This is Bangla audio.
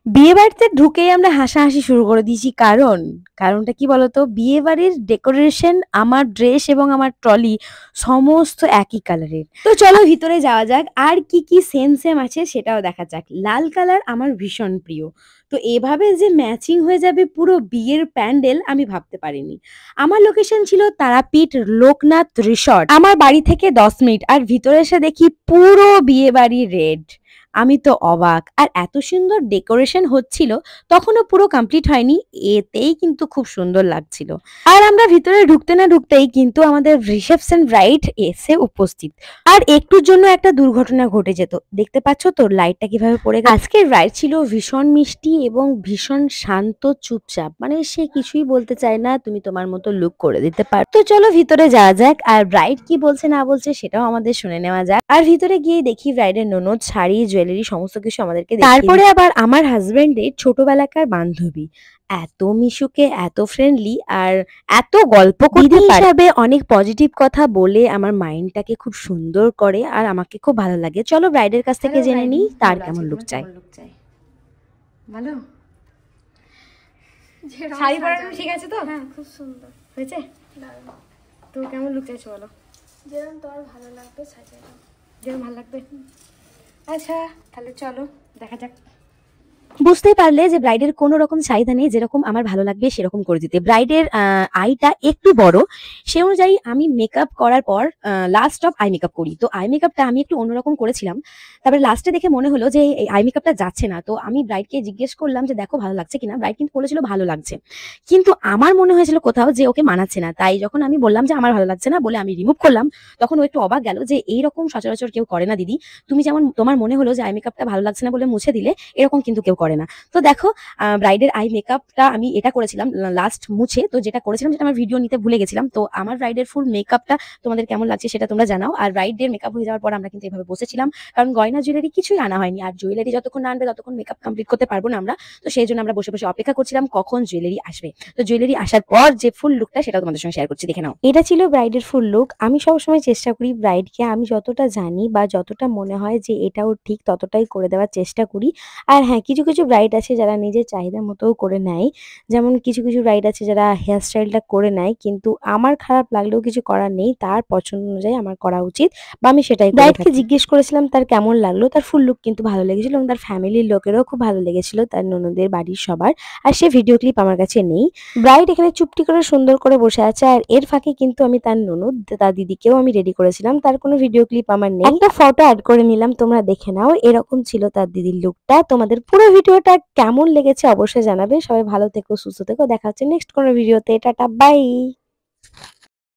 বিয়ে বাড়িতে ঢুকেই আমরা হাসাহাসি শুরু করে দিয়েছি। কারণটা কি বলতো? বিয়ে বাড়ির ডেকোরেশন, আমার ড্রেস এবং আমার ট্রলি সমস্ত একই কালারের। তো চলো ভিতরে যাওয়া যাক। আর কি কি সেম আছে সেটাও দেখা যাক। লাল কালার আমার ভীষণ প্রিয়। তো এভাবে যে ম্যাচিং হয়ে যাবে পুরো বিয়ের প্যান্ডেল আমি ভাবতে পারিনি। আমার লোকেশন ছিল তারাপীঠ লোকনাথ রিসর্ট। আমার বাড়ি থেকে ১০ মিনিট। আর ভিতরে এসে দেখি পুরো বিয়ে বাড়ি রেড। আমি তো অবাক। আর এত সুন্দর ডেকোরেশন হচ্ছিল, তখনও পুরো কমপ্লিট হয়নি। এতেই কিন্তু খুব সুন্দর লাগছিল। আর আমরা ভিতরে ঢুকতে না ঢুকতেই কিন্তু আমাদের রিসেপশন রাইট এসে উপস্থিত। আর একটুর জন্য একটা দুর্ঘটনা ঘটে যেত। দেখতে পাচ্ছ তো লাইটটা কিভাবে পড়ে গেছে। আজকের রাইড ছিল ভীষণ মিষ্টি এবং ভীষণ শান্ত চুপচাপ, মানে সে কিছুই বলতে চায় না, তুমি তোমার মতো লুক করে দিতে পারো। তো চলো ভিতরে যাওয়া যাক। আর ব্রাইড কি বলছে না বলছে সেটাও আমাদের শুনে নেওয়া যাক। আর ভিতরে গিয়ে দেখি ব্রাইডের ননদ শাড়ি জুয়েলারি সমস্ত কিছু আমাদেরকে দেখিয়ে তারপরে আবার আমার হাজবেন্ডের ছোটবেলাকার বান্ধবী এত মিশুকে, এত ফ্রেন্ডলি আর এত গল্প করতে পারে হিসাবে অনেক পজিটিভ কথা বলে আমার মাইন্ডটাকে খুব সুন্দর করে আর আমাকে খুব ভালো লাগে। চলো ব্রাইডের কাছ থেকে জেনে নিই তার কেমন লুক চাই। ভালো শাড়ি পরানো ঠিক আছে তো? হ্যাঁ, খুব সুন্দর হয়েছে। দারুণ। তো কেমন লুক চাইছো বলো? যেরকম তোমার ভালো লাগবে সাজিয়ে দাও। যেরকম ভালো লাগবে। আচ্ছা তাহলে চলো দেখা যাক। বুঝতেই পারলে যে ব্রাইডের কোনো রকম চাহিদা নেই, যেরকম আমার ভালো লাগবে সেরকম করে দিতে। ব্রাইডের আইটা একটু বড়, সে অনুযায়ী আমি মেকআপ করার পর লাস্ট অফ আই মেকআপ করি। তো আই মেকআপটা আমি একটু অন্যরকম করেছিলাম। তারপরে লাস্টে দেখে মনে হলো যে এই আই মেকআপটা যাচ্ছে না। তো আমি ব্রাইডকে জিজ্ঞেস করলাম যে দেখো ভালো লাগছে কিনা। ব্রাইড কিন্তু বলেছিল ভালো লাগছে, কিন্তু আমার মনে হয়েছিল কোথাও যে ওকে মানাচ্ছে না। তাই যখন আমি বললাম যে আমার ভালো লাগছে না বলে আমি রিমুভ করলাম, তখন ও একটু অবাক গেল যে এইরকম সচরাচর কেউ করে না দিদি। তুমি যেমন তোমার মনে হলো যে আই মেকআপটা ভালো লাগছে না বলে মুছে দিলে, এরকম কিন্তু কেউ করে না। তো দেখো ব্রাইডের আই মেকআপটা আমি এটা করেছিলাম লাস্ট মুছে। তো যেটা করেছিলাম যেটা আমার ভিডিও নিতে ভুলে গেছিলাম। তো আমার ব্রাইডের ফুল মেকআপটা তোমাদের কেমন লাগছে সেটা তোমরা জানাও। আর ব্রাইডের মেকআপ হয়ে যাওয়ার পর আমরা কিন্তু এভাবে বসেছিলাম, কারণ গয়না জুয়েলারি কিছুই আনা হয়নি। আর জুয়েলারি যতক্ষণ না আনবে ততক্ষণ মেকআপ কমপ্লিট করতে পারবো না আমরা। তো সেই জন্য আমরা বসে বসে অপেক্ষা করছিলাম কখন জুয়েলারি আসবে। তো জুয়েলারি আসার পর যে ফুল লুকটা সেটা তোমাদের সঙ্গে শেয়ার করছি, দেখে নাও। এটা ছিল ব্রাইডের ফুল লুক। আমি সবসময় চেষ্টা করি ব্রাইডকে আমি যতটা জানি বা যতটা মনে হয় যে এটাও ঠিক ততটাই করে দেওয়ার চেষ্টা করি। আর হ্যাঁ, কিছু কিছু ব্রাইড আছে যারা নিজের চাহিদা মতোও করে নেয়। যেমন কিছু কিছু ব্রাইড আছে যারা হেয়ার স্টাইলটা করে নেয়, কিন্তু আমার খারাপ লাগলেও কিছু করার নেই। তার পছন্দ অনুযায়ী আমার করা উচিত বা আমি সেটাই করি। ব্রাইডকে জিজ্ঞেস করেছিলাম তার কেমন লাগলো। তার ফুল লুক কিন্তু ভালো লেগেছিল এবং তার ফ্যামিলির লোকেরও খুব ভালো লেগেছিল, তার ননদের বাড়ির সবার। আর সে ভিডিও ক্লিপ আমার কাছে নেই। ব্রাইড এখানে চুপটি করে সুন্দর করে বসে আছে। আর এর ফাঁকে কিন্তু আমি তার ননদ, তার দিদিকেও আমি রেডি করেছিলাম। তার কোনো ভিডিও ক্লিপ আমার নেই, একটা ফটো অ্যাড করে নিলাম, তোমরা দেখে নাও। এরকম ছিল তার দিদির লুকটা। তোমাদের পুরো ভিডিওটা কেমন লেগেছে অবশ্যই জানাবে। সবাই ভালো থেকো, সুস্থ থেকো। দেখা হচ্ছে নেক্সট কোনো ভিডিওতে। Tata, by.